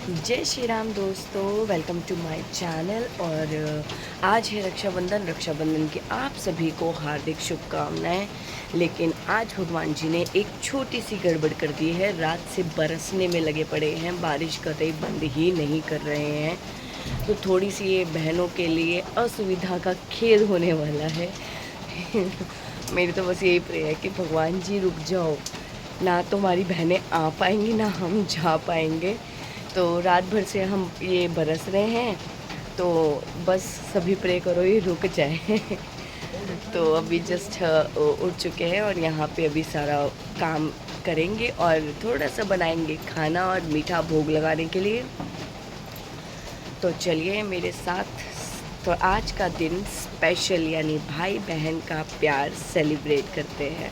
जय श्री राम दोस्तों, welcome to my channel. और आज है रक्षाबंधन। रक्षाबंधन की आप सभी को हार्दिक शुभकामनाएं। लेकिन आज भगवान जी ने एक छोटी सी गड़बड़ कर दी है। रात से बरसने में लगे पड़े हैं, बारिश कतई बंद ही नहीं कर रहे हैं। तो थोड़ी सी ये बहनों के लिए असुविधा का खेद होने वाला है। मेरी तो बस यही प्रे है कि भगवान जी रुक जाओ, ना तो हमारी बहनें आ पाएंगी ना हम जा पाएंगे। तो रात भर से हम ये बरस रहे हैं, तो बस सभी प्रे करो ये रुक जाए। तो अभी जस्ट उठ चुके हैं और यहाँ पे अभी सारा काम करेंगे और थोड़ा सा बनाएंगे खाना और मीठा भोग लगाने के लिए। तो चलिए मेरे साथ। तो आज का दिन स्पेशल यानी भाई बहन का प्यार सेलिब्रेट करते हैं।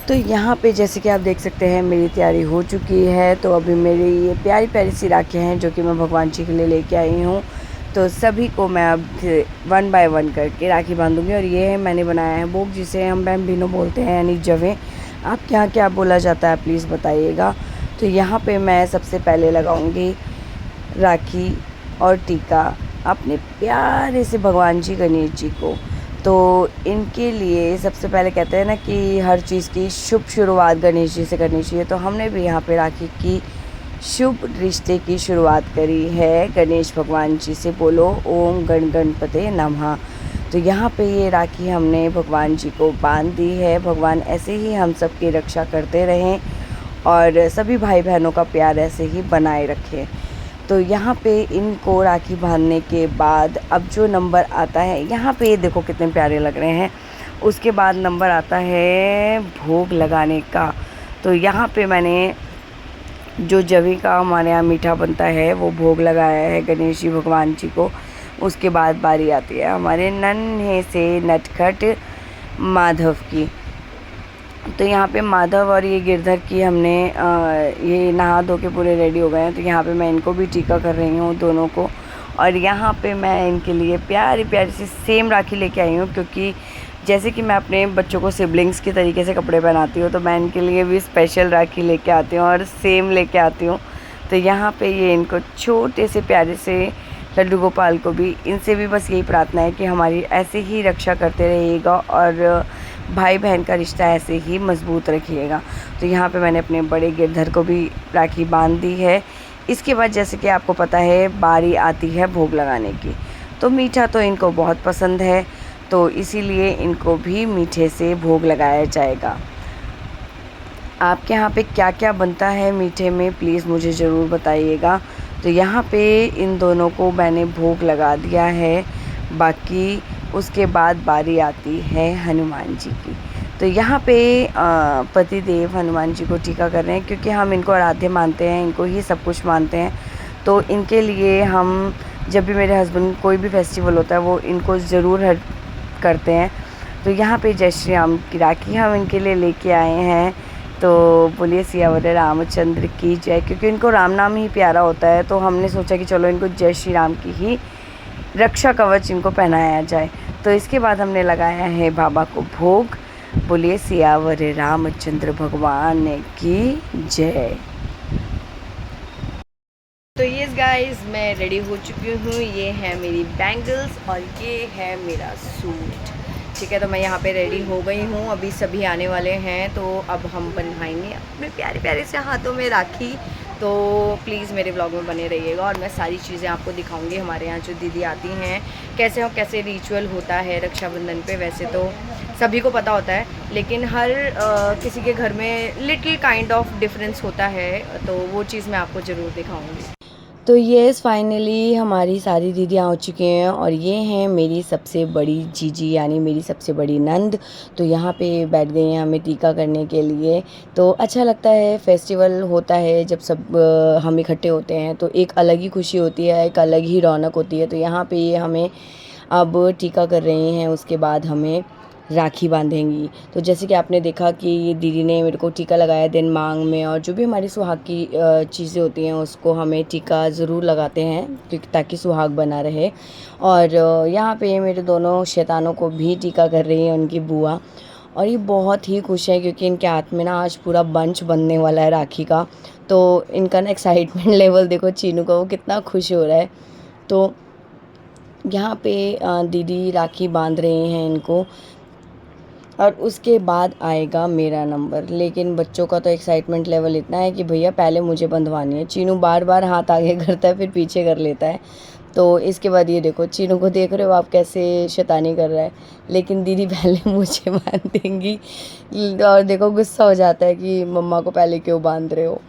तो यहाँ पे जैसे कि आप देख सकते हैं मेरी तैयारी हो चुकी है। तो अभी मेरी ये प्यारी प्यारी सी राखियाँ हैं जो कि मैं भगवान जी के लिए लेके आई हूँ। तो सभी को मैं अब 1 बाय 1 करके राखी बांधूंगी। और ये है मैंने बनाया है भोग, जिसे हम बैम्बिनो बोलते हैं यानी जवें। आपके यहाँ क्या बोला जाता है प्लीज़ बताइएगा। तो यहाँ पे मैं सबसे पहले लगाऊंगी राखी और टीका अपने प्यारे से भगवान जी गणेश जी को। तो इनके लिए सबसे पहले कहते हैं ना कि हर चीज़ की शुभ शुरुआत गणेश जी से करनी चाहिए। तो हमने भी यहाँ पे राखी की शुभ रिश्ते की शुरुआत करी है गणेश भगवान जी से। बोलो ओम गण गणपते नमः। तो यहाँ पे ये राखी हमने भगवान जी को बांध दी है। भगवान ऐसे ही हम सब की रक्षा करते रहें और सभी भाई बहनों का प्यार ऐसे ही बनाए रखें। तो यहाँ पे इनको राखी बांधने के बाद अब जो नंबर आता है, यहाँ पे ये देखो कितने प्यारे लग रहे हैं। उसके बाद नंबर आता है भोग लगाने का। तो यहाँ पे मैंने जो जवी का हमारे यहाँ मीठा बनता है वो भोग लगाया है गणेश जी भगवान जी को। उसके बाद बारी आती है हमारे नन्हे से नटखट माधव की। तो यहाँ पे माधव और ये गिरधर की हमने ये नहा धो के पूरे रेडी हो गए हैं। तो यहाँ पे मैं इनको भी टीका कर रही हूँ दोनों को। और यहाँ पे मैं इनके लिए प्यारी प्यारी सी सेम राखी लेके आई हूँ, क्योंकि जैसे कि मैं अपने बच्चों को सिबलिंग्स की तरीके से कपड़े पहनाती हूँ, तो मैं इनके लिए भी स्पेशल राखी लेके आती हूँ और सेम लेके आती हूँ। तो यहाँ पे ये इनको छोटे से प्यारे से लड्डू गोपाल को भी, इनसे भी बस यही प्रार्थना है कि हमारी ऐसे ही रक्षा करते रहिएगा और भाई बहन का रिश्ता ऐसे ही मज़बूत रखिएगा। तो यहाँ पे मैंने अपने बड़े गिरधर को भी राखी बांध दी है। इसके बाद जैसे कि आपको पता है बारी आती है भोग लगाने की। तो मीठा तो इनको बहुत पसंद है, तो इसीलिए इनको भी मीठे से भोग लगाया जाएगा। आपके यहाँ पे क्या क्या बनता है मीठे में प्लीज़ मुझे ज़रूर बताइएगा। तो यहाँ पे इन दोनों को मैंने भोग लगा दिया है। बाकी उसके बाद बारी आती है हनुमान जी की। तो यहाँ पे पतिदेव हनुमान जी को टीका कर रहे हैं, क्योंकि हम इनको आराध्य मानते हैं, इनको ही सब कुछ मानते हैं। तो इनके लिए हम जब भी मेरे हस्बैंड कोई भी फेस्टिवल होता है वो इनको ज़रूर करते हैं। तो यहाँ पे जय श्री राम की राखी हम इनके लिए लेके आए हैं। तो बोलिए सियावर रामचंद्र की जय, क्योंकि इनको राम नाम ही प्यारा होता है। तो हमने सोचा कि चलो इनको जय श्री राम की ही रक्षा कवच इनको पहनाया जाए। तो इसके बाद हमने लगाया है बाबा को भोग। बोलिए सियावर रामचंद्र भगवान की जय। तो ये गाइस मैं रेडी हो चुकी हूँ। ये है मेरी बैंगल्स और ये है मेरा सूट। ठीक है, तो मैं यहाँ पे रेडी हो गई हूँ। अभी सभी आने वाले हैं, तो अब हम बनवाएंगे अपने प्यारे प्यारे से हाथों में राखी। तो प्लीज़ मेरे व्लॉग में बने रहिएगा और मैं सारी चीज़ें आपको दिखाऊंगी। हमारे यहाँ जो दीदी आती हैं कैसे और कैसे रिचुअल होता है रक्षाबंधन पे। वैसे तो सभी को पता होता है, लेकिन हर किसी के घर में लिटिल काइंड ऑफ डिफरेंस होता है, तो वो चीज़ मैं आपको ज़रूर दिखाऊंगी। तो येस फाइनली हमारी सारी दीदियाँ हो चुकी हैं और ये हैं मेरी सबसे बड़ी जीजी यानी मेरी सबसे बड़ी नंद। तो यहाँ पे बैठ गई हैं हमें टीका करने के लिए। तो अच्छा लगता है, फेस्टिवल होता है जब सब हम इकट्ठे होते हैं तो एक अलग ही खुशी होती है, एक अलग ही रौनक होती है। तो यहाँ पे ये हमें अब टीका कर रही हैं। उसके बाद हमें राखी बांधेंगी। तो जैसे कि आपने देखा कि ये दीदी ने मेरे को टीका लगाया देन मांग में, और जो भी हमारी सुहाग की चीज़ें होती हैं उसको हमें टीका ज़रूर लगाते हैं क्योंकि ताकि सुहाग बना रहे। और यहाँ पे मेरे दोनों शैतानों को भी टीका कर रही है उनकी बुआ, और ये बहुत ही खुश है क्योंकि इनके हाथ में ना आज पूरा बंच बनने वाला है राखी का। तो इनका ना एक्साइटमेंट लेवल देखो, चीनू का वो कितना खुश हो रहा है। तो यहाँ पे दीदी राखी बांध रहे हैं इनको, और उसके बाद आएगा मेरा नंबर। लेकिन बच्चों का तो एक्साइटमेंट लेवल इतना है कि भैया पहले मुझे बंधवानी है। चीनू बार बार हाथ आगे करता है फिर पीछे कर लेता है। तो इसके बाद ये देखो, चीनू को देख रहे हो आप कैसे शैतानी कर रहा है, लेकिन दीदी पहले मुझे बांध देंगी। और देखो गुस्सा हो जाता है कि मम्मा को पहले क्यों बांध रहे हो।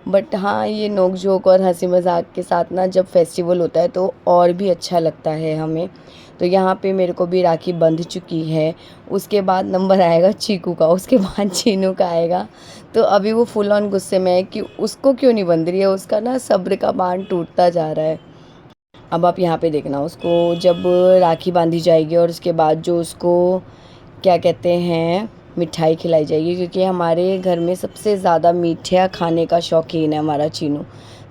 बट हाँ, ये नोक झोंक और हंसी मजाक के साथ ना जब फेस्टिवल होता है तो और भी अच्छा लगता है हमें। तो यहाँ पे मेरे को भी राखी बंध चुकी है। उसके बाद नंबर आएगा चीकू का, उसके बाद चीनू का आएगा। तो अभी वो फुल ऑन गुस्से में है कि उसको क्यों नहीं बंध रही है, उसका ना सब्र का बांध टूटता जा रहा है। अब आप यहाँ पे देखना, उसको जब राखी बांधी जाएगी और उसके बाद जो उसको क्या कहते हैं मिठाई खिलाई जाएगी, क्योंकि हमारे घर में सबसे ज़्यादा मीठा खाने का शौकीन है हमारा चीनू।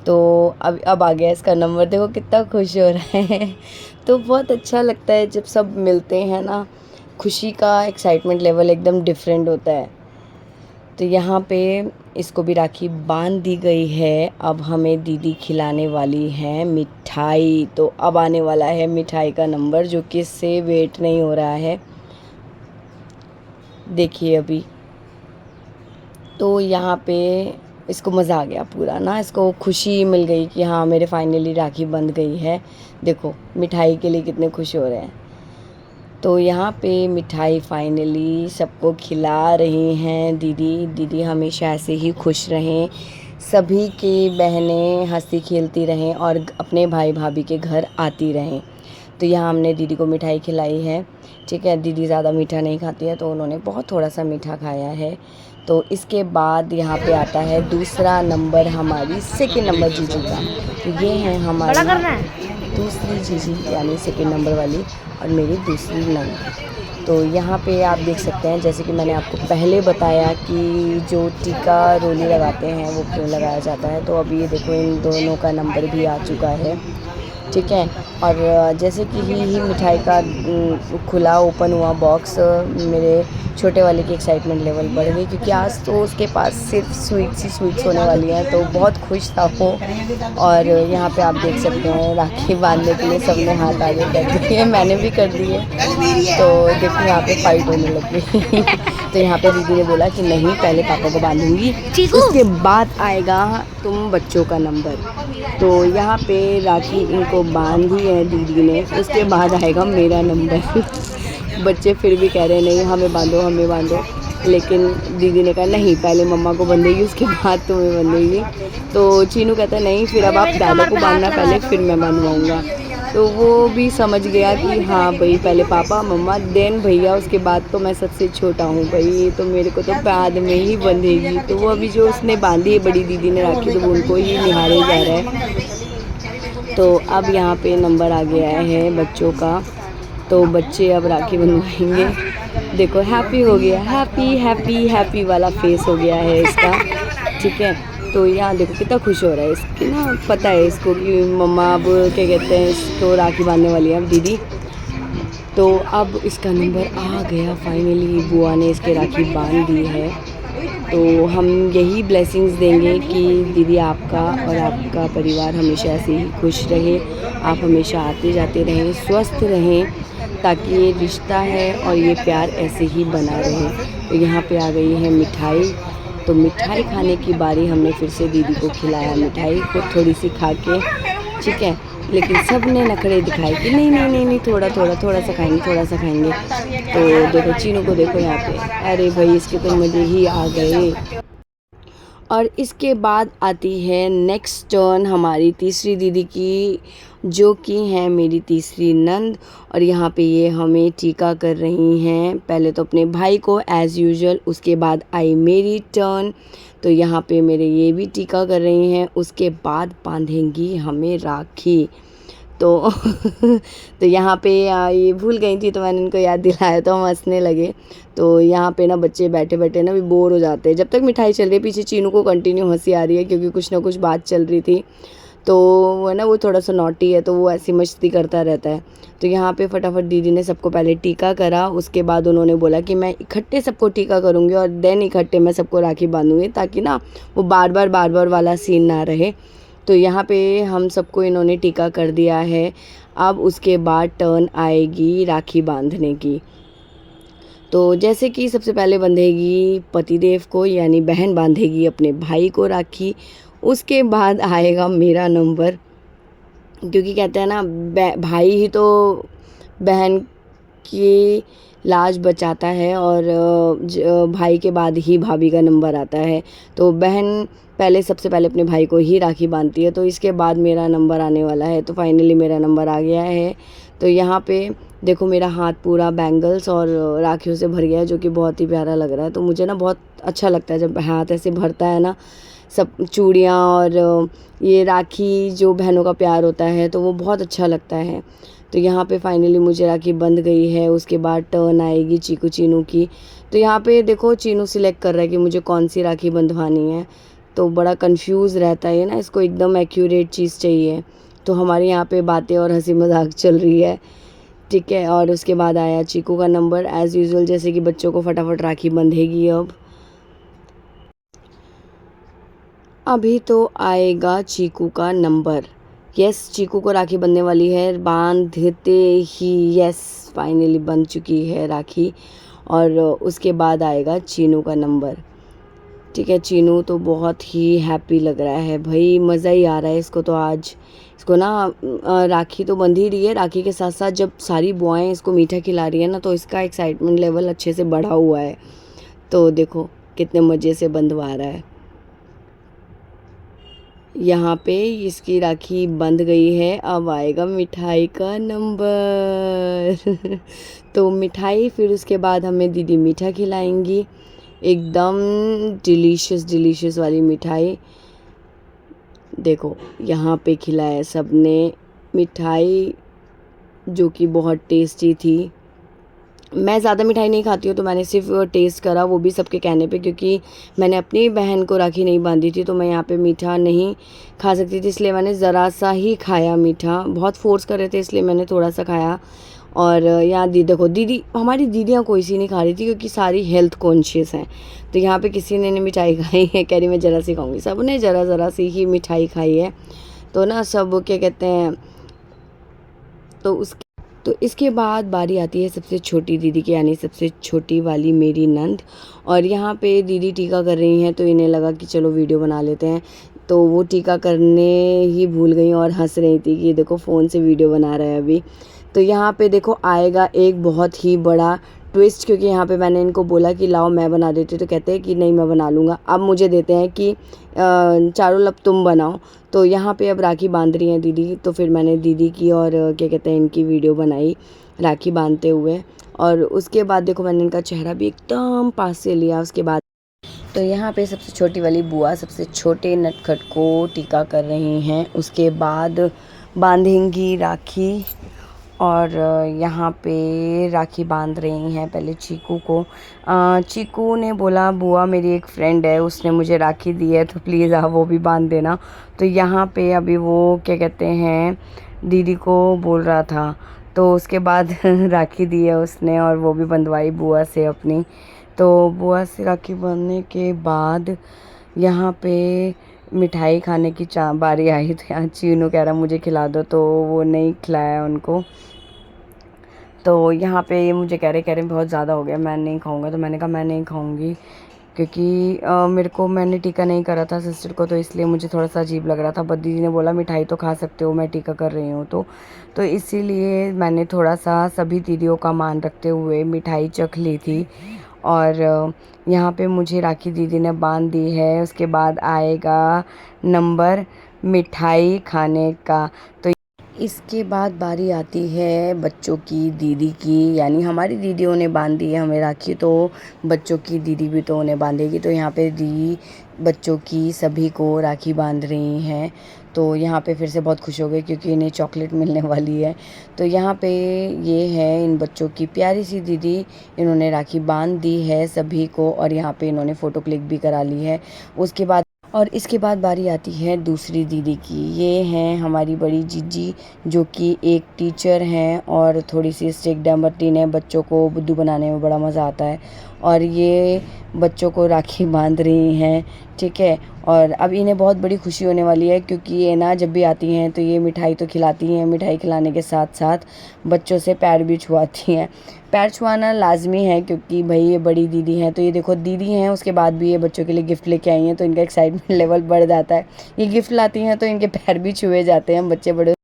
तो अब आ गया इसका नंबर, देखो कितना खुश हो रहा है। तो बहुत अच्छा लगता है जब सब मिलते हैं ना, खुशी का एक्साइटमेंट लेवल एकदम डिफरेंट होता है। तो यहाँ पे इसको भी राखी बांध दी गई है। अब हमें दीदी खिलाने वाली है मिठाई। तो अब आने वाला है मिठाई का नंबर, जो कि इससे वेट नहीं हो रहा है। देखिए अभी तो यहाँ पे इसको मज़ा आ गया पूरा ना, इसको खुशी मिल गई कि हाँ मेरे फाइनली राखी बंध गई है। देखो मिठाई के लिए कितने खुश हो रहे हैं। तो यहाँ पे मिठाई फाइनली सबको खिला रही हैं दीदी। दीदी हमेशा ऐसे ही खुश रहें, सभी की बहनें हंसी खेलती रहें और अपने भाई भाभी के घर आती रहें। तो यहाँ हमने दीदी को मिठाई खिलाई है। ठीक है, दीदी ज़्यादा मीठा नहीं खाती है तो उन्होंने बहुत थोड़ा सा मीठा खाया है। तो इसके बाद यहाँ पे आता है दूसरा नंबर, हमारी सेकंड नंबर जीजी का। तो ये है हमारी दूसरी जीजी यानी सेकंड नंबर वाली, और मेरी दूसरी नंद। तो यहाँ पे आप देख सकते हैं, जैसे कि मैंने आपको पहले बताया कि जो टीका रोली लगाते हैं वो क्यों लगाया जाता है। तो अभी ये देखो इन दोनों का नंबर भी आ चुका है। ठीक है, और जैसे कि ही मिठाई का खुला ओपन हुआ बॉक्स, मेरे छोटे वाले की एक्साइटमेंट लेवल बढ़ गई क्योंकि आज तो उसके पास सिर्फ स्वीट्स होने वाली हैं। तो बहुत खुश था वो। और यहाँ पे आप देख सकते हैं राखी बांधने के लिए सबने हाथ आगे कर दिए, मैंने भी कर दिए। तो देखो यहाँ पे फाइट होने लग गई। तो यहाँ पे दीदी ने बोला कि नहीं पहले पापा को बांधूंगी, उसके बाद आएगा तुम बच्चों का नंबर। तो यहाँ पे राखी इनको बांधी है दीदी ने, उसके बाद आएगा मेरा नंबर। बच्चे फिर भी कह रहे हैं नहीं हमें बांधो हमें बांधो, लेकिन दीदी ने कहा नहीं पहले मम्मा को बंधेगी उसके बाद तुम्हें बंधेगी। तो चीनू कहता है नहीं फिर अब आप दादा को बांधना पहले फिर मैं बांधवाऊँगा। तो वो भी समझ गया कि हाँ भाई पहले पापा मम्मा देन भैया, उसके बाद तो मैं सबसे छोटा हूँ भाई, तो मेरे को तो बाद में ही बंधेगी। तो वो अभी जो उसने बांधी है बड़ी दीदी ने राखी, तो वो उनको ही निहारे जा रहा है। तो अब यहाँ पे नंबर आ गया है बच्चों का, तो बच्चे अब राखी बनवाएंगे। देखो हैप्पी हो गया, हैप्पी हैप्पी हैप्पी वाला फेस हो गया है इसका। ठीक है, तो यहाँ देखो कितना खुश हो रहा है, इसकी ना पता है इसको कि मम्मा अब क्या कहते हैं इसको राखी बांधने वाली है अब दीदी। तो अब इसका नंबर आ गया फाइनली, बुआ ने इसके राखी बांध दी है। तो हम यही ब्लेसिंग्स देंगे कि दीदी आपका और आपका परिवार हमेशा ऐसे ही खुश रहे, आप हमेशा आते जाते रहें, स्वस्थ रहें, ताकि ये रिश्ता है और ये प्यार ऐसे ही बना रहे। तो यहाँ पे आ गई है मिठाई। तो मिठाई खाने की बारी, हमने फिर से दीदी को खिलाया मिठाई को थोड़ी सी खा के। ठीक है, लेकिन सब ने नखरे दिखाए कि नहीं नहीं नहीं नहीं थोड़ा सा खाएंगे थोड़ा सा खाएंगे। तो देखो चीनू को देखो यहाँ पे, अरे भाई इसके तो मज़े ही आ गए। और इसके बाद आती है नेक्स्ट टर्न हमारी तीसरी दीदी की, जो कि हैं मेरी तीसरी नंद। और यहाँ पे ये हमें टीका कर रही हैं, पहले तो अपने भाई को एज़ यूजुअल, उसके बाद आई मेरी टर्न। तो यहाँ पे मेरे ये भी टीका कर रही हैं, उसके बाद बांधेंगी हमें राखी। तो तो यहाँ पे ये भूल गई थी तो मैंने इनको याद दिलाया तो हम हंसने लगे। तो यहाँ पे ना बच्चे बैठे बैठे ना भी बोर हो जाते हैं, जब तक मिठाई चल रही है पीछे चीनू को कंटिन्यू हंसी आ रही है क्योंकि कुछ ना कुछ बात चल रही थी। तो वो ना वो थोड़ा सा नॉटी है तो वो ऐसी मस्ती करता रहता है। तो यहाँ पे फटाफट दीदी ने सबको पहले टीका करा, उसके बाद उन्होंने बोला कि मैं इकट्ठे सबको टीका करूँगी और देन इकट्ठे मैं सबको राखी बांधूँगी, ताकि ना वो बार बार वाला सीन ना रहे। तो यहाँ पे हम सबको इन्होंने टीका कर दिया है। अब उसके बाद टर्न आएगी राखी बांधने की। तो जैसे कि सबसे पहले बंधेगी पतिदेव को, यानी बहन बांधेगी अपने भाई को राखी। उसके बाद आएगा मेरा नंबर, क्योंकि कहते हैं ना भाई ही तो बहन की लाज बचाता है और भाई के बाद ही भाभी का नंबर आता है। तो बहन पहले सबसे पहले अपने भाई को ही राखी बांधती है, तो इसके बाद मेरा नंबर आने वाला है। तो फाइनली मेरा नंबर आ गया है। तो यहाँ पे देखो मेरा हाथ पूरा बैंगल्स और राखियों से भर गया है, जो कि बहुत ही प्यारा लग रहा है। तो मुझे ना बहुत अच्छा लगता है जब हाथ ऐसे भरता है ना, सब चूड़ियाँ और ये राखी जो बहनों का प्यार होता है तो वो बहुत अच्छा लगता है। तो यहाँ पे फाइनली मुझे राखी बंध गई है। उसके बाद टर्न आएगी चीकू चीनू की। तो यहाँ पे देखो चीनू सिलेक्ट कर रहा है कि मुझे कौन सी राखी बंधवानी है। तो बड़ा कंफ्यूज रहता है ना, इसको एकदम एक्यूरेट चीज़ चाहिए। तो हमारे यहाँ पे बातें और हंसी मजाक चल रही है, ठीक है। और उसके बाद आया चीकू का नंबर एज़ यूजुअल, जैसे कि बच्चों को फटाफट राखी बंधेगी। अब अभी तो आएगा चीकू का नंबर। यस, चीकू को राखी बंधने वाली है। बांधते ही यस फाइनली बंध चुकी है राखी। और उसके बाद आएगा चीनू का नंबर, ठीक है। चीनू तो बहुत ही हैप्पी लग रहा है भाई, मज़ा ही आ रहा है इसको। तो आज इसको ना राखी तो बंध ही रही है, राखी के साथ साथ जब सारी बुआएं इसको मीठा खिला रही है ना, तो इसका एक्साइटमेंट लेवल अच्छे से बढ़ा हुआ है। तो देखो कितने मज़े से बंधवा रहा है। यहाँ पे इसकी राखी बंध गई है। अब आएगा मिठाई का नंबर। तो मिठाई फिर उसके बाद हमें दीदी मीठा खिलाएंगी, एकदम डिलीशियस डिलीशियस वाली मिठाई। देखो यहाँ पे खिलाया सबने मिठाई, जो कि बहुत टेस्टी थी। मैं ज़्यादा मिठाई नहीं खाती हूँ तो मैंने सिर्फ टेस्ट करा, वो भी सबके कहने पे, क्योंकि मैंने अपनी बहन को राखी नहीं बांधी थी तो मैं यहाँ पे मीठा नहीं खा सकती थी, इसलिए मैंने ज़रा सा ही खाया मीठा। बहुत फोर्स कर रहे थे इसलिए मैंने थोड़ा सा खाया। और यहाँ देखो दीदी, हमारी दीदियाँ कोई सी नहीं खा रही थी क्योंकि सारी हेल्थ कॉन्शियस हैं। तो यहाँ पे किसी ने नहीं मिठाई खाई है, कह रही मैं ज़रा सी खाऊंगी, सब ने ज़रा ज़रा सी ही मिठाई खाई है। तो ना सब क्या कहते हैं, तो इसके बाद बारी आती है सबसे छोटी दीदी की, यानी सबसे छोटी वाली मेरी नंद। और यहाँ पे दीदी टीका कर रही हैं तो इन्हें लगा कि चलो वीडियो बना लेते हैं। तो वो टीका करने ही भूल गई और हंस रही थी कि देखो फ़ोन से वीडियो बना रहा है अभी। तो यहाँ पे देखो आएगा एक बहुत ही बड़ा ट्विस्ट, क्योंकि यहाँ पे मैंने इनको बोला कि लाओ मैं बना देती हूँ, तो कहते हैं कि नहीं मैं बना लूँगा। अब मुझे देते हैं कि चारों लब तुम बनाओ। तो यहाँ पे अब राखी बांध रही हैं दीदी, तो फिर मैंने दीदी की और क्या कहते हैं इनकी वीडियो बनाई राखी बांधते हुए। और उसके बाद देखो मैंने इनका चेहरा भी एकदम पास से लिया। उसके बाद तो यहाँ पे सबसे छोटी वाली बुआ सबसे छोटे नटखट को टीका कर रही हैं, उसके बाद बांधेंगी राखी। और यहाँ पे राखी बांध रही हैं पहले चीकू को। चीकू ने बोला बुआ मेरी एक फ्रेंड है, उसने मुझे राखी दी है तो प्लीज़ आप वो भी बांध देना। तो यहाँ पे अभी वो क्या कहते हैं दीदी को बोल रहा था, तो उसके बाद राखी दी है उसने और वो भी बंधवाई बुआ से अपनी। तो बुआ से राखी बांधने के बाद यहाँ पे मिठाई खाने की बारी आई। तो यहाँ चीनू कह रहा मुझे खिला दो, तो वो नहीं खिलाया उनको। तो यहाँ पे ये मुझे कह रहे बहुत ज़्यादा हो गया, मैं नहीं खाऊंगा। तो मैंने कहा मैं नहीं खाऊंगी क्योंकि मैंने टीका नहीं करा था सिस्टर को, तो इसलिए मुझे थोड़ा सा अजीब लग रहा था। बट दीदी ने बोला मिठाई तो खा सकते हो, मैं टीका कर रही हूँ तो इसीलिए मैंने थोड़ा सा सभी दीदियों का मान रखते हुए मिठाई चख ली थी। और यहाँ पे मुझे राखी दीदी ने बांध दी है। उसके बाद आएगा नंबर मिठाई खाने का। तो इसके बाद बारी आती है बच्चों की दीदी की, यानी हमारी दीदियों ने बांध दी है हमें राखी, तो बच्चों की दीदी भी तो उन्हें बांधेगी। तो यहाँ पे दीदी बच्चों की सभी को राखी बांध रही हैं। तो यहाँ पे फिर से बहुत खुश हो गए क्योंकि इन्हें चॉकलेट मिलने वाली है। तो यहाँ पे ये है इन बच्चों की प्यारी सी दीदी, इन्होंने राखी बांध दी है सभी को और यहाँ पे इन्होंने फ़ोटो क्लिक भी करा ली है। उसके बाद और इसके बाद बारी आती है दूसरी दीदी की। ये हैं हमारी बड़ी जीजी, जो कि एक टीचर हैं और थोड़ी सी स्ट्रिक्ट है, बट इन्हें बच्चों को बुद्धू बनाने में बड़ा मज़ा आता है और ये बच्चों को राखी बांध रही हैं, ठीक है। और अब इन्हें बहुत बड़ी खुशी होने वाली है क्योंकि ये ना जब भी आती हैं तो ये मिठाई तो खिलाती हैं, मिठाई खिलाने के साथ साथ बच्चों से पैर भी छुआती हैं। पैर छुआना लाजमी है क्योंकि भाई ये बड़ी दीदी हैं, तो ये देखो दीदी हैं उसके बाद भी ये बच्चों के लिए गिफ्ट लेके आई हैं, तो इनका एक्साइटमेंट लेवल बढ़ जाता है। ये गिफ्ट लाती हैं तो इनके पैर भी छुए जाते हैं बच्चे बड़े।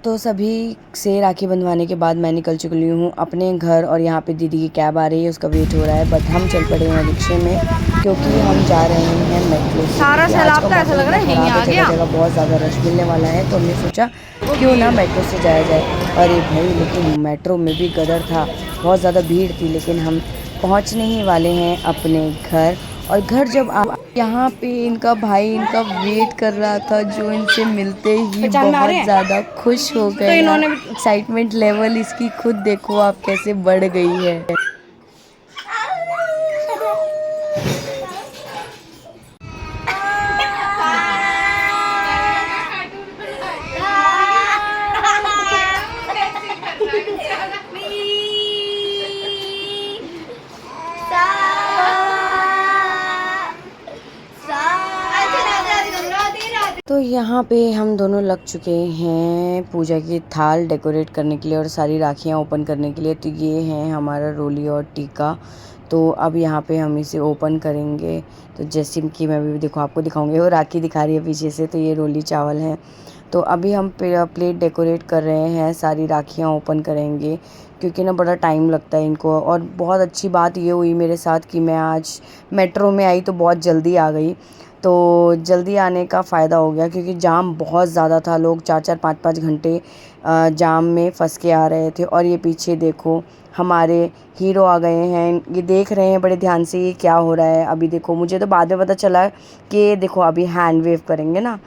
तो सभी से राखी बंधवाने के बाद मैं निकल चुकी हूँ अपने घर और यहाँ पे दीदी की कैब आ रही है, उसका वेट हो रहा है, बट हम चल पड़े हैं रिक्शे में क्योंकि हम जा रहे हैं मेट्रो से। सारा सैलाब का ऐसा लग रहा है यहीं आ गया। जगह बहुत ज़्यादा रश मिलने वाला है, तो हमने सोचा क्यों ना मेट्रो से जाया जाए। अरे भाई लेकिन मेट्रो में भी गदर था, बहुत ज़्यादा भीड़ थी, लेकिन हम पहुँचने ही वाले हैं अपने घर। और घर जब यहाँ पे इनका भाई इनका वेट कर रहा था, जो इनसे मिलते ही बहुत ज़्यादा खुश हो गए। एक्साइटमेंट लेवल इसकी खुद देखो आप कैसे बढ़ गई है। तो यहाँ पे हम दोनों लग चुके हैं पूजा की थाल डेकोरेट करने के लिए और सारी राखियाँ ओपन करने के लिए। तो ये है हमारा रोली और टीका, तो अब यहाँ पे हम इसे ओपन करेंगे। तो जैसे कि मैं भी देखो आपको दिखाऊंगी, वो राखी दिखा रही है पीछे से, तो ये रोली चावल हैं। तो अभी हम प्लेट डेकोरेट कर रहे हैं, सारी राखियाँ ओपन करेंगे क्योंकि ना बड़ा टाइम लगता है इनको। और बहुत अच्छी बात ये हुई मेरे साथ कि मैं आज मेट्रो में आई तो बहुत जल्दी आ गई, तो जल्दी आने का फ़ायदा हो गया क्योंकि जाम बहुत ज़्यादा था, लोग 4-4 5-5 घंटे जाम में फंस के आ रहे थे। और ये पीछे देखो हमारे हीरो आ गए हैं, ये देख रहे हैं बड़े ध्यान से ये क्या हो रहा है। अभी देखो मुझे तो बाद में पता चला कि देखो अभी हैंड वेव करेंगे ना,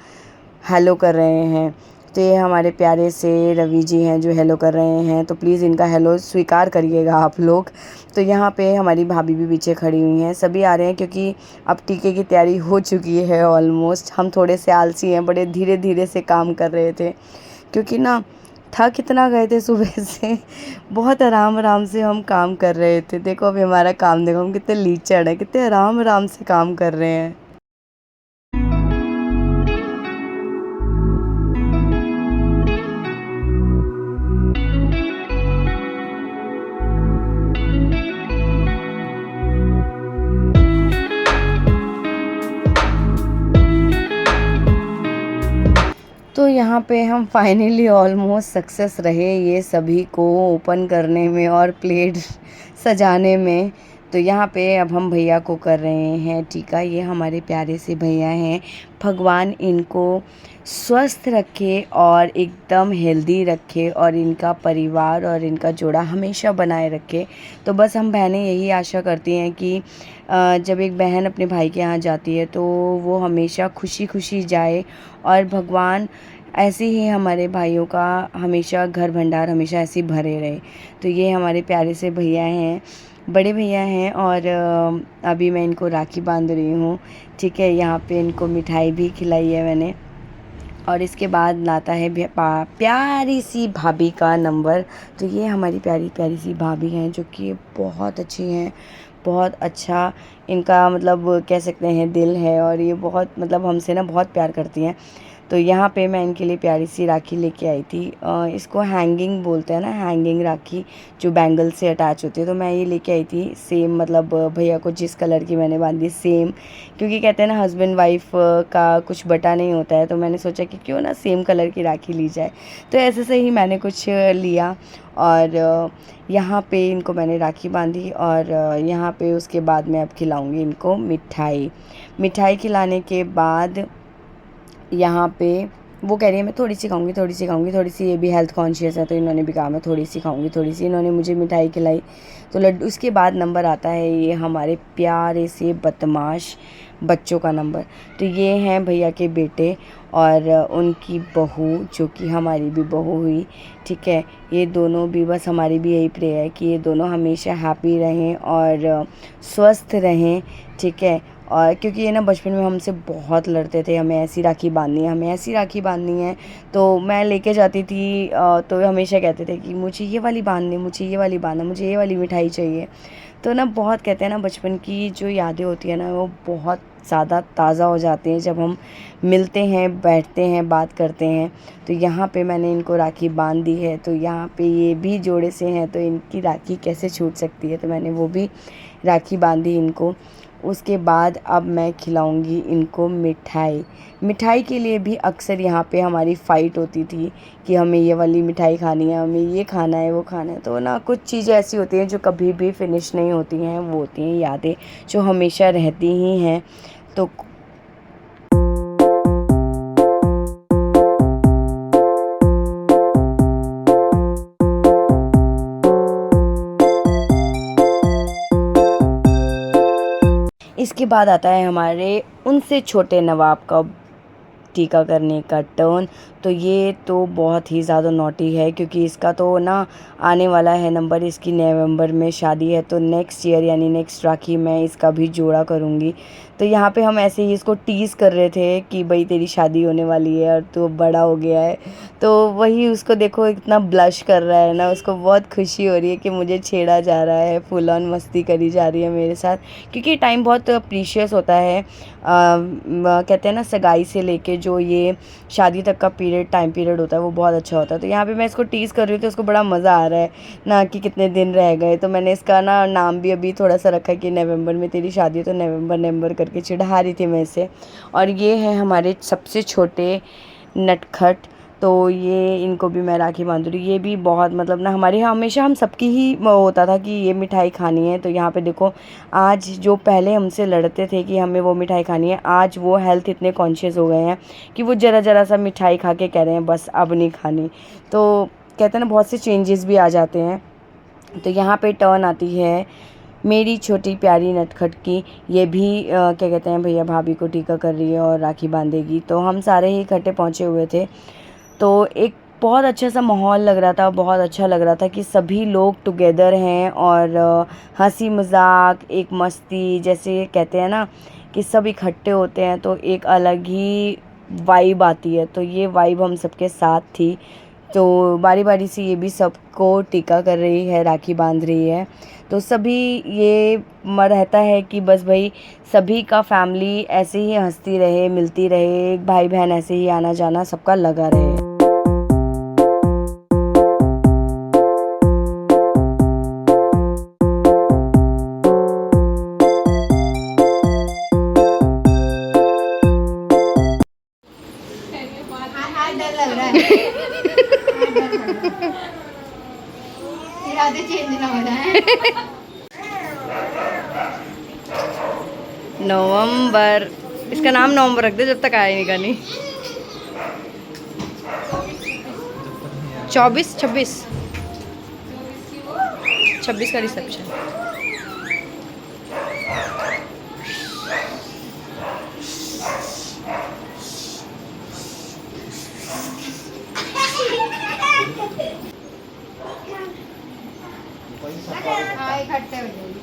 हेलो कर रहे हैं। तो ये हमारे प्यारे से रवि जी हैं जो हेलो कर रहे हैं, तो प्लीज़ इनका हेलो स्वीकार करिएगा आप लोग। तो यहाँ पे हमारी भाभी भी पीछे खड़ी हुई हैं, सभी आ रहे हैं क्योंकि अब टीके की तैयारी हो चुकी है ऑलमोस्ट। हम थोड़े से आलसी हैं, बड़े धीरे धीरे से काम कर रहे थे क्योंकि ना थक कितना गए थे सुबह से। बहुत आराम आराम से हम काम कर रहे थे। देखो अभी हमारा काम देखो, हम कितने लीचड़ हैं, कितने आराम आराम से काम कर रहे हैं। तो यहाँ पे हम फाइनली ऑलमोस्ट सक्सेस रहे ये सभी को ओपन करने में और प्लेट सजाने में। तो यहाँ पे अब हम भैया को कर रहे हैं टीका। ये हमारे प्यारे से भैया हैं, भगवान इनको स्वस्थ रखे और एकदम हेल्दी रखे और इनका परिवार और इनका जोड़ा हमेशा बनाए रखे। तो बस हम बहनें यही आशा करती हैं कि जब एक बहन अपने भाई के यहाँ जाती है तो वो हमेशा खुशी खुशी जाए और भगवान ऐसे ही हमारे भाइयों का हमेशा घर भंडार हमेशा ऐसे ही भरे रहे। तो ये हमारे प्यारे से भैया हैं, बड़े भैया हैं और अभी मैं इनको राखी बांध रही हूँ, ठीक है। यहाँ पे इनको मिठाई भी खिलाई है मैंने। और इसके बाद लाता है प्यारी सी भाभी का नंबर। तो ये हमारी प्यारी प्यारी सी भाभी हैं जो कि बहुत अच्छी हैं, बहुत अच्छा इनका मतलब कह सकते हैं दिल है और ये बहुत मतलब हमसे ना बहुत प्यार करती हैं। तो यहाँ पे मैं इनके लिए प्यारी सी राखी लेके आई थी। इसको हैंगिंग बोलते हैं ना, हैंगिंग राखी जो बैंगल से अटैच होती है। तो मैं ये लेके आई थी सेम, मतलब भैया को जिस कलर की मैंने बांधी सेम, क्योंकि कहते हैं ना हस्बैंड वाइफ का कुछ बटा नहीं होता है। तो मैंने सोचा कि क्यों ना सेम कलर की राखी ली जाए। तो ऐसे से ही मैंने कुछ लिया और यहाँ पे इनको मैंने राखी बांधी और यहाँ पे उसके बाद मैं अब खिलाऊँगी इनको मिठाई। मिठाई खिलाने के बाद यहाँ पे वो कह रही है मैं थोड़ी सी खाऊंगी, थोड़ी सी खाऊंगी, थोड़ी सी, ये भी हेल्थ कॉन्शियस है तो इन्होंने भी कहा मैं थोड़ी सी खाऊंगी, थोड़ी सी। इन्होंने मुझे मिठाई खिलाई। तो लड्डू, उसके बाद नंबर आता है ये हमारे प्यारे से बदमाश बच्चों का नंबर। तो ये हैं भैया के बेटे और उनकी बहू जो कि हमारी भी बहू हुई, ठीक है। ये दोनों भी, बस हमारी भी यही प्रेयर है कि ये दोनों हमेशा हैप्पी रहें और स्वस्थ रहें, ठीक है। और क्योंकि ये ना बचपन में हमसे बहुत लड़ते थे, हमें ऐसी राखी बांधनी है, हमें ऐसी राखी बांधनी है। तो मैं लेके जाती थी तो हमेशा कहते थे कि मुझे ये वाली बांधनी, मुझे ये वाली बांधना, मुझे ये वाली मिठाई चाहिए। तो ना बहुत कहते हैं ना, बचपन की जो यादें होती है ना वो बहुत ज़्यादा ताज़ा हो जाती हैं जब हम मिलते हैं, बैठते हैं, बात करते हैं। तो यहाँ पे मैंने इनको राखी बांध दी है, तो यहाँ पे ये भी जोड़े से हैं तो इनकी राखी कैसे छूट सकती है, तो मैंने वो भी राखी बांधी इनको। उसके बाद अब मैं खिलाऊंगी इनको मिठाई। मिठाई के लिए भी अक्सर यहाँ पे हमारी फ़ाइट होती थी कि हमें ये वाली मिठाई खानी है, हमें ये खाना है, वो खाना है। तो ना कुछ चीज़ें ऐसी होती हैं जो कभी भी फिनिश नहीं होती हैं, वो होती हैं यादें जो हमेशा रहती ही हैं। तो इसके बाद आता है हमारे उनसे छोटे नवाब का टीका करने का टर्न। तो ये तो बहुत ही ज़्यादा नॉटी है क्योंकि इसका तो ना आने वाला है नंबर, इसकी नवंबर में शादी है, तो नेक्स्ट ईयर यानी नेक्स्ट राखी मैं इसका भी जोड़ा करूँगी। तो यहाँ पे हम ऐसे ही इसको टीज़ कर रहे थे कि भाई तेरी शादी होने वाली है और तू बड़ा हो गया है। तो वही उसको देखो इतना ब्लश कर रहा है ना, उसको बहुत खुशी हो रही है कि मुझे छेड़ा जा रहा है, फुल ऑन मस्ती करी जा रही है मेरे साथ, क्योंकि टाइम बहुत प्रीशियस होता है। कहते हैं ना सगाई से लेके जो ये शादी तक का टाइम पीरियड होता है वो बहुत अच्छा होता है। तो यहाँ पे मैं इसको टीज़ कर रही हूँ तो उसको बड़ा मज़ा आ रहा है ना कि कितने दिन रह गए। तो मैंने इसका ना नाम भी अभी थोड़ा सा रखा कि नवंबर में तेरी शादी है, तो नवंबर नवंबर करके चिढ़ा रही थी मैं इसे। और ये है हमारे सबसे छोटे नटखट, तो ये इनको भी मैं राखी बांध रही हूँ। ये भी बहुत मतलब ना हमारे यहाँ हमेशा हम सबकी ही होता था कि ये मिठाई खानी है। तो यहाँ पे देखो आज जो पहले हमसे लड़ते थे कि हमें वो मिठाई खानी है, आज वो हेल्थ इतने कॉन्शियस हो गए हैं कि वो ज़रा ज़रा सा मिठाई खा के कह रहे हैं बस अब नहीं खानी। तो कहते हैं ना बहुत से चेंजेस भी आ जाते हैं। तो यहाँ पे टर्न आती है मेरी छोटी प्यारी नटखट की। ये भी क्या कहते हैं भैया भाभी को टीका कर रही है और राखी बांधेगी। तो हम सारे ही इकट्ठे पहुँचे हुए थे, तो एक बहुत अच्छा सा माहौल लग रहा था, बहुत अच्छा लग रहा था कि सभी लोग टुगेदर हैं और हंसी मजाक, एक मस्ती, जैसे कहते हैं ना कि सब इकट्ठे होते हैं तो एक अलग ही वाइब आती है। तो ये वाइब हम सबके साथ थी। तो बारी बारी से ये भी सबको टीका कर रही है, राखी बांध रही है। तो सभी ये रहता है कि बस भाई सभी का फैमिली ऐसे ही हंसती रहे, मिलती रहे, भाई बहन ऐसे ही आना जाना सबका लगा रहे। डर लग रहा है। इरादे चेंज ना हो जाए। नवंबर, इसका नाम नवंबर रख दे जब तक आया नहीं कहानी। 24 26 26 का रिसेप्शन। हाँ इकट्ठे हो जाएगी।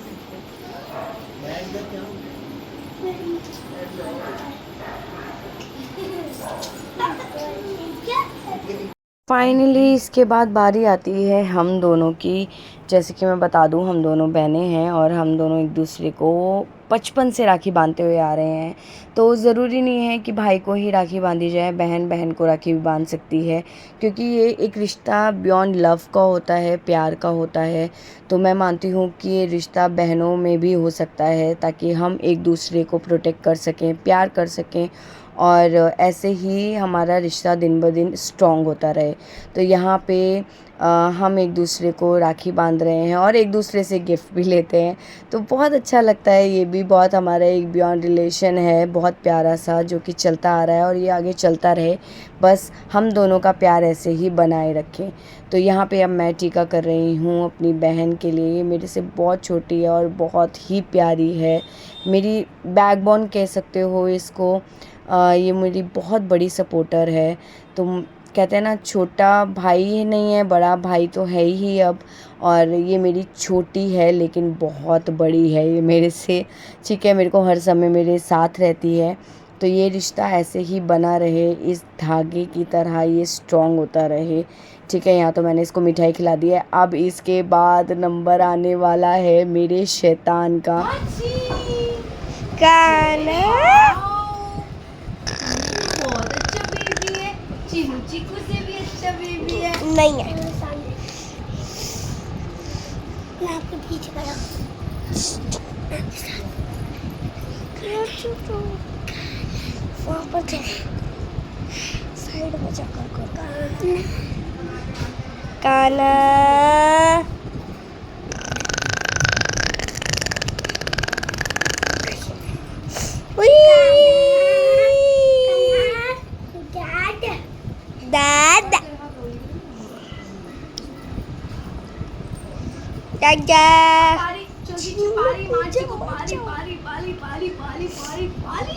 फाइनली इसके बाद बारी आती है हम दोनों की। जैसे कि मैं बता दूं हम दोनों बहनें हैं और हम दोनों एक दूसरे को बचपन से राखी बांधते हुए आ रहे हैं। तो ज़रूरी नहीं है कि भाई को ही राखी बांधी जाए, बहन बहन को राखी भी बांध सकती है, क्योंकि ये एक रिश्ता बियॉन्ड लव का होता है, प्यार का होता है। तो मैं मानती हूँ कि ये रिश्ता बहनों में भी हो सकता है ताकि हम एक दूसरे को प्रोटेक्ट कर सकें, प्यार कर सकें और ऐसे ही हमारा रिश्ता दिन ब दिन स्ट्रॉन्ग होता रहे। तो यहाँ पे हम एक दूसरे को राखी बांध रहे हैं और एक दूसरे से गिफ्ट भी लेते हैं, तो बहुत अच्छा लगता है। ये भी बहुत हमारा एक बियॉन्ड रिलेशन है, बहुत प्यारा सा, जो कि चलता आ रहा है और ये आगे चलता रहे। बस हम दोनों का प्यार ऐसे ही बनाए रखें। तो यहाँ पे अब मैं टीका कर रही हूँ अपनी बहन के लिए। ये मेरे से बहुत छोटी है और बहुत ही प्यारी है, मेरी बैकबोन कह सकते हो इसको। ये मेरी बहुत बड़ी सपोर्टर है। तो कहते हैं ना, छोटा भाई नहीं है, बड़ा भाई तो है ही अब, और ये मेरी छोटी है लेकिन बहुत बड़ी है ये मेरे से। ठीक है, मेरे को हर समय मेरे साथ रहती है। तो ये रिश्ता ऐसे ही बना रहे, इस धागे की तरह ये स्ट्रॉन्ग होता रहे। ठीक है, यहाँ तो मैंने इसको मिठाई खिला दी है। अब इसके बाद नंबर आने वाला है मेरे शैतान का। काना बहुत अच्छा बेबी है। चीनू चीकू से भी अच्छा बेबी है। नहीं है। लाके पीछे करो। वहाँ पर चले। साइड में चक्कर को काना Dad. Dadah. पारी चोगी पारी माँ चीकू पारी पारी पारी पारी पारी पारी पारी।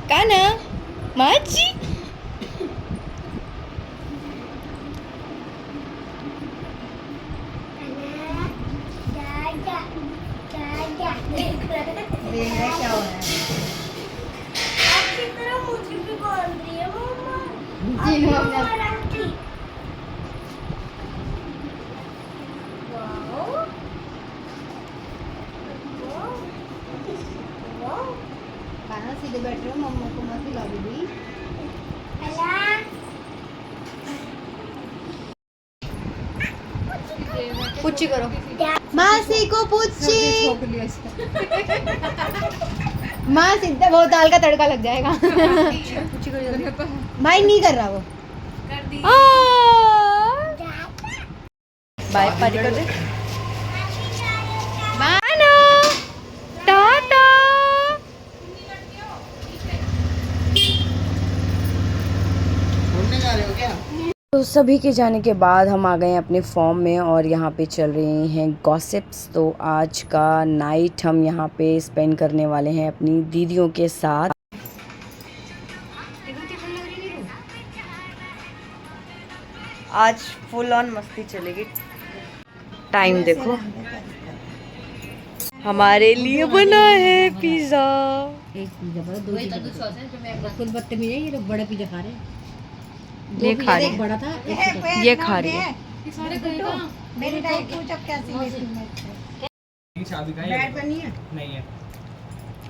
काना माची देख रहा है क्या हो रहा है। आपकी तरह मुझे भी बोल रही है मम्मा। चीनू आपकी अपना ऊपर आंटी। वाओ। वाओ। खाना सीधे बैठ रहे हो, मम्मा को मत खिला दीदी। पुच्ची करो। मासी को पुच्ची। माँ सीधा बहुत दाल का तड़का लग जाएगा। भाई नहीं कर रहा वो। बाय पारी कर दे। तो सभी के जाने के बाद हम आ गए अपने फॉर्म में और यहाँ पे चल रही हैं गॉसिप्स। तो आज का नाइट हम यहाँ पे स्पेंड करने वाले हैं अपनी दीदियों के साथ। आज फुल ऑन मस्ती चलेगी। टाइम देखो, हमारे लिए बना है पिज़्ज़ा। एक पिज्जा बड़ा, दो पिज्जा खुद बदतमीज है, ये लोग बड़ा पिज्जा खा रहे हैं। ये खा रही एक बड़ा था, एक छोटा था। ये खा रही है। मेरी डाइट पूछ अब कैसी है तुम्हें? बैट पर नहीं है? नहीं है,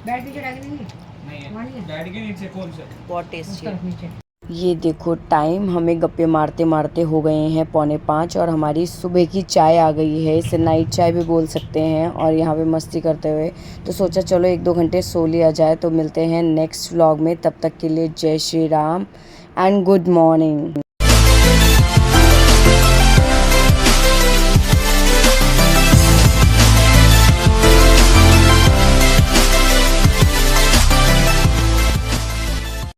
बैट भी चढ़ा के देंगे? नहीं वहाँ नहीं है। है? बैठ के नीचे कौन सा? बहुत टेस्टी है। तरफ नीचे। ये देखो, टाइम हमें गप्पे मारते मारते हो गए हैं 4:45 और हमारी सुबह की चाय आ गई है। इसे नाइट चाय भी बोल सकते हैं। और यहाँ पे मस्ती करते हुए तो सोचा चलो 1-2 घंटे सो लिया जाए। तो मिलते हैं नेक्स्ट व्लॉग में, तब तक के लिए जय Shri Ram and good morning.